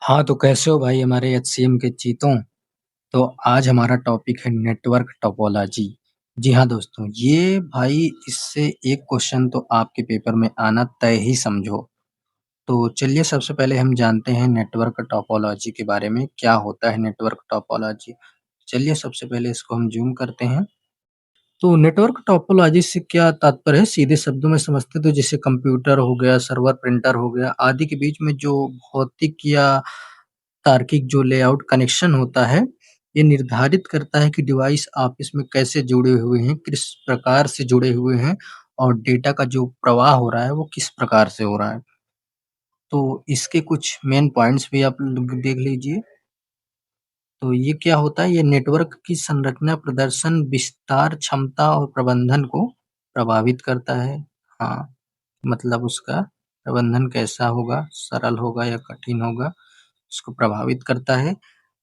हाँ, तो कैसे हो भाई हमारे एचसीएम के चीतों? तो आज हमारा टॉपिक है नेटवर्क टोपोलॉजी। जी हाँ दोस्तों, ये भाई इससे एक क्वेश्चन तो आपके पेपर में आना तय ही समझो। तो चलिए सबसे पहले हम जानते हैं नेटवर्क टोपोलॉजी के बारे में, क्या होता है नेटवर्क टोपोलॉजी? चलिए सबसे पहले इसको हम ज़ूम करते हैं। तो नेटवर्क टोपोलॉजी से क्या तात्पर्य है? सीधे शब्दों में समझते तो जैसे कंप्यूटर हो गया, सर्वर प्रिंटर हो गया आदि के बीच में जो भौतिक या तार्किक जो लेआउट कनेक्शन होता है, ये निर्धारित करता है कि डिवाइस आपस में कैसे जुड़े हुए हैं, किस प्रकार से जुड़े हुए हैं और डेटा का जो प्रवाह हो रहा है, वो किस प्रकार से हो रहा है। तो इसके कुछ मेन पॉइंट्स भी आप लोग देख लीजिए। तो ये क्या होता है, ये नेटवर्क की संरचना, प्रदर्शन, विस्तार, क्षमता और प्रबंधन को प्रभावित करता है। हाँ, मतलब उसका प्रबंधन कैसा होगा, सरल होगा या कठिन होगा, उसको प्रभावित करता है।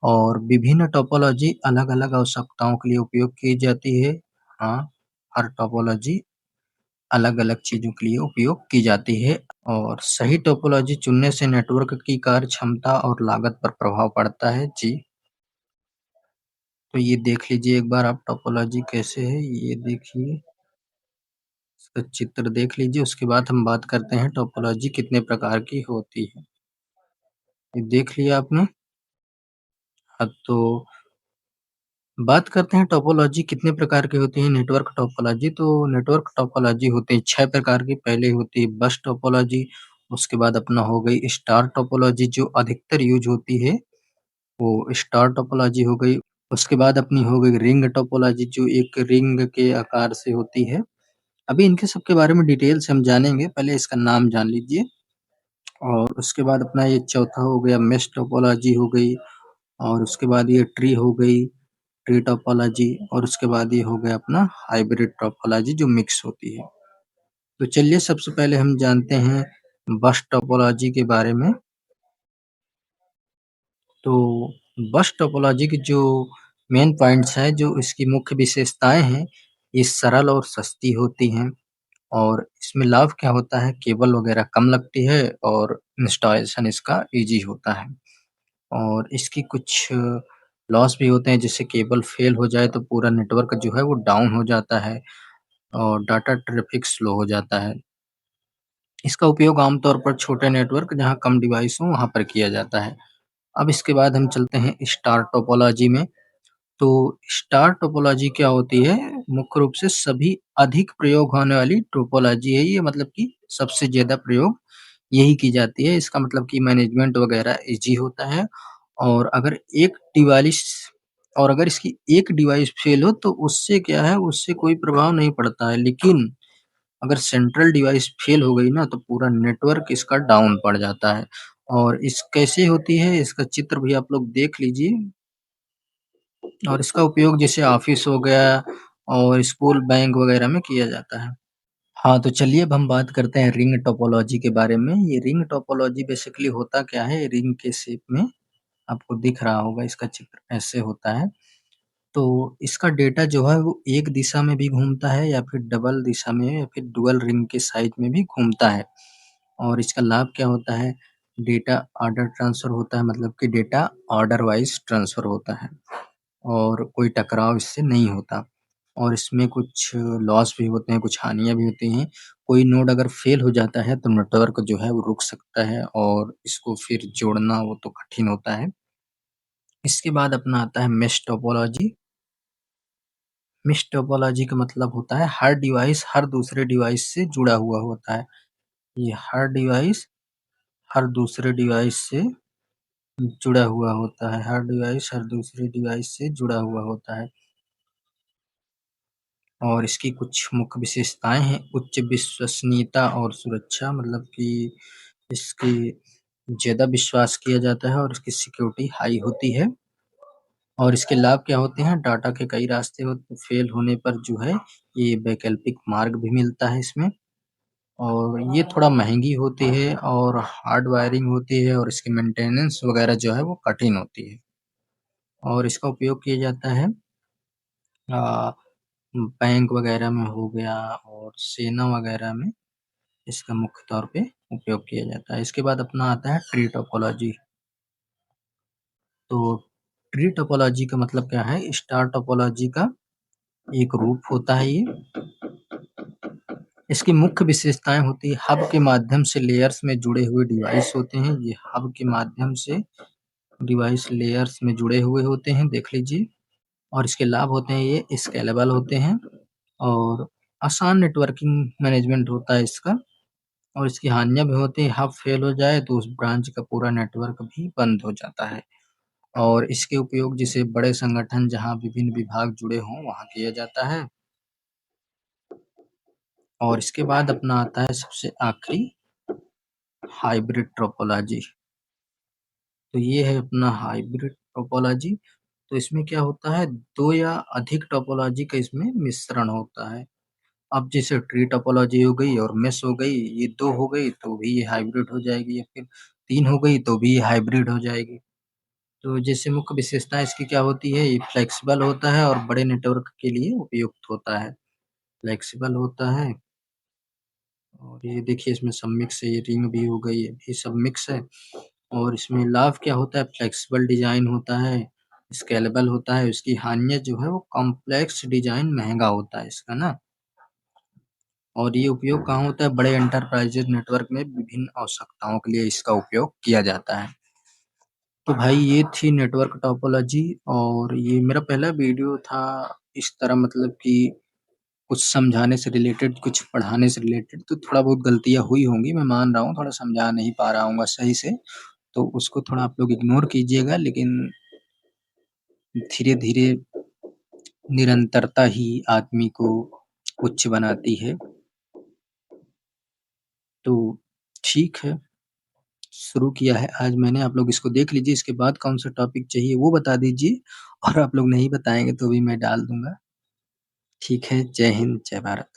और विभिन्न टोपोलॉजी अलग-अलग आवश्यकताओं के लिए उपयोग की जाती है। हाँ, हर टोपोलॉजी अलग-अलग चीज़ों के लिए उपयोग की जाती है और सही टोपोलॉजी चुनने से नेटवर्क की कार्य क्षमता और लागत पर प्रभाव पड़ता है। जी। तो ये देख लीजिए एक बार आप टोपोलॉजी कैसे है, ये देखिए, इसका चित्र देख लीजिए, उसके बाद हम बात करते हैं टोपोलॉजी कितने प्रकार की होती है। ये देख लिया आपने? हाँ, तो बात करते हैं टोपोलॉजी कितने प्रकार की होती है, नेटवर्क टोपोलॉजी। तो नेटवर्क टोपोलॉजी होती है 6 प्रकार की। पहले होती है बस टोपोलॉजी, उसके बाद अपना हो गई स्टार टोपोलॉजी जो अधिकतर यूज़ होती है, वो स्टार टोपोलॉजी हो गई। उसके बाद अपनी हो गई रिंग टोपोलॉजी जो एक रिंग के आकार से होती है। अभी इनके सबके बारे में डिटेल से हम जानेंगे, पहले इसका नाम जान लीजिए। और उसके बाद अपना ये चौथा हो गया मेश टोपोलॉजी हो गई और उसके बाद ये ट्री हो गई, ट्री टोपोलॉजी और उसके बाद ये हो गया अपना हाइब्रिड टोपोलॉजी जो मिक्स होती है। तो चलिए सबसे पहले हम जानते हैं बस टोपोलॉजी के बारे में। तो बस टोपोलॉजी की जो मेन पॉइंट्स हैं, जो इसकी मुख्य विशेषताएँ हैं, ये सरल और सस्ती होती हैं और इसमें लाभ क्या होता है, केबल वगैरह कम लगती है और इंस्टॉलेशन इसका ईज़ी होता है। और इसकी कुछ लॉस भी होते हैं, जैसे केबल फेल हो जाए तो पूरा नेटवर्क जो है वो डाउन हो जाता है और डाटा ट्रैफ़िक स्लो हो जाता है। इसका उपयोग आमतौर पर छोटे नेटवर्क जहाँ कम डिवाइस हों वहाँ पर किया जाता है। अब इसके बाद हम चलते हैं स्टार टोपोलॉजी में। तो स्टार टोपोलॉजी क्या होती है? मुख्य रूप से सभी अधिक प्रयोग होने वाली टोपोलॉजी है ये, मतलब कि सबसे ज़्यादा प्रयोग यही की जाती है। इसका मतलब कि मैनेजमेंट वगैरह ईज़ी होता है और अगर इसकी एक डिवाइस फ़ेल हो तो उससे क्या है, उससे कोई प्रभाव नहीं पड़ता है। लेकिन अगर सेंट्रल डिवाइस फ़ेल हो गई ना तो पूरा नेटवर्क इसका डाउन पड़ जाता है। और इस कैसे होती है, इसका चित्र भी आप लोग देख लीजिए। और इसका उपयोग जैसे ऑफ़िस हो गया और स्कूल, बैंक वगैरह में किया जाता है। हाँ, तो चलिए अब हम बात करते हैं रिंग टोपोलॉजी के बारे में। ये रिंग टोपोलॉजी बेसिकली होता क्या है, रिंग के शेप में आपको दिख रहा होगा, इसका चित्र ऐसे होता है। तो इसका डेटा जो है वो एक दिशा में भी घूमता है या फिर डबल दिशा में या फिर डुअल रिंग के साइज़ में भी घूमता है। और इसका लाभ क्या होता है, डेटा ऑर्डर ट्रांसफ़र होता है, मतलब कि डेटा ऑर्डर वाइज़ ट्रांसफ़र होता है और कोई टकराव इससे नहीं होता। और इसमें कुछ लॉस भी होते हैं, कुछ हानियाँ भी होती हैं। कोई नोड अगर फ़ेल हो जाता है तो नेटवर्क जो है वो रुक सकता है और इसको फिर जोड़ना वो तो कठिन होता है। इसके बाद अपना आता है मेश टोपोलॉजी। मेश टोपोलॉजी का मतलब होता है हर डिवाइस हर दूसरे डिवाइस से जुड़ा हुआ होता है। ये हर दूसरे डिवाइस से जुड़ा हुआ होता है, हर डिवाइस हर दूसरे डिवाइस से जुड़ा हुआ होता है। और इसकी कुछ मुख्य विशेषताएँ हैं, उच्च विश्वसनीयता और सुरक्षा, मतलब कि इसकी ज़्यादा विश्वास किया जाता है और इसकी सिक्योरिटी हाई होती है। और इसके लाभ क्या होते हैं, डाटा के कई रास्ते होते फेल होने पर जो है, ये वैकल्पिक मार्ग भी मिलता है इसमें। और ये थोड़ा महँगी होती है और हार्ड वायरिंग होती है और इसकी मेंटेनेंस वगैरह जो है वो कठिन होती है। और इसका उपयोग किया जाता है अ, बैंक वगैरह में हो गया और सेना वगैरह में इसका मुख्य तौर पे उपयोग किया जाता है। इसके बाद अपना आता है ट्री टोपोलॉजी। तो ट्री टोपोलॉजी का मतलब क्या है? स्टार टोपोलॉजी का एक रूप होता है ये। इसकी मुख्य विशेषताएँ होती है हब के माध्यम से लेयर्स में जुड़े हुए डिवाइस होते हैं। ये हब के माध्यम से डिवाइस लेयर्स में जुड़े हुए होते हैं, देख लीजिए। और इसके लाभ होते हैं ये स्केलेबल होते हैं और आसान नेटवर्किंग मैनेजमेंट होता है इसका। और इसकी हानियाँ भी होती हैं, हब फेल हो जाए तो उस ब्रांच का पूरा नेटवर्क भी बंद हो जाता है। और इसके उपयोग जैसे बड़े संगठन जहाँ विभिन्न विभाग जुड़े हों, वहाँ किया जाता है। और इसके बाद अपना आता है सबसे आखिरी हाइब्रिड टोपोलॉजी। तो ये है अपना हाइब्रिड टोपोलॉजी। तो इसमें क्या होता है, 2 या अधिक टोपोलॉजी का इसमें मिश्रण होता है। अब जैसे ट्री टोपोलॉजी हो गई और मेश हो गई, ये 2 हो गई तो भी ये हाइब्रिड हो जाएगी, या फिर 3 हो गई तो भी ये हाइब्रिड हो जाएगी। तो जैसे मुख्य विशेषताएँ इसकी क्या होती है, ये फ्लेक्सिबल होता है और बड़े नेटवर्क के लिए उपयुक्त होता है। फ्लेक्सिबल होता है और ये देखिए इसमें सब मिक्स है, ये रिंग भी हो गई, ये सब मिक्स है। और इसमें लाभ क्या होता है, फ्लेक्सिबल डिज़ाइन होता है, स्केलेबल होता है, इसकी हानियाँ जो है वो कॉम्प्लेक्स डिज़ाइन महँगा होता है इसका ना। और ये उपयोग कहाँ होता है, बड़े एंटरप्राइजेज़ नेटवर्क में विभिन्न आवश्यकताओं के लिए इसका उपयोग किया जाता है। तो भाई ये थी नेटवर्क टोपोलॉजी और ये मेरा पहला वीडियो था इस तरह, मतलब कि कुछ समझाने से रिलेटेड, कुछ पढ़ाने से रिलेटेड, तो थोड़ा बहुत गलतियाँ हुई होंगी, मैं मान रहा हूँ, थोड़ा समझा नहीं पा रहा हूँगा सही से, तो उसको थोड़ा आप लोग इग्नोर कीजिएगा। लेकिन धीरे-धीरे निरंतरता ही आदमी को उच्च बनाती है। तो ठीक है, शुरू किया है आज मैंने, आप लोग इसको देख लीजिए, इसके बाद कौन-सा टॉपिक चाहिए वो बता दीजिए और आप लोग नहीं बताएँगे तो भी मैं डाल दूँगा। ठीक है, जय हिंद, जय भारत।